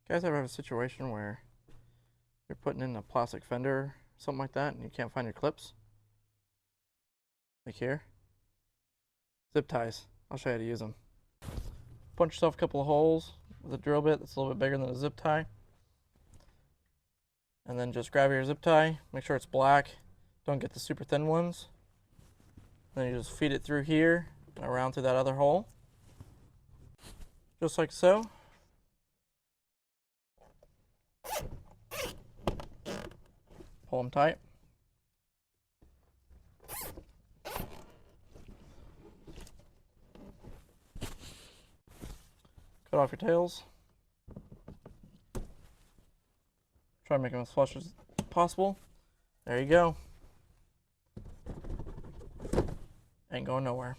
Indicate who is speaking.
Speaker 1: Guys ever have a situation where you're putting in a plastic fender, something like that, and you can't find your clips? Like here? Zip ties. I'll show you how to use them. Punch yourself a couple of holes with a drill bit that's a little bit bigger than a zip tie. And then just grab your zip tie, make sure it's black. Don't get the super thin ones. Then you just feed it through here and around through that other hole. Just like so. Pull them tight. Cut off your tails. Try to make them as flush as possible. There you go. Ain't going nowhere.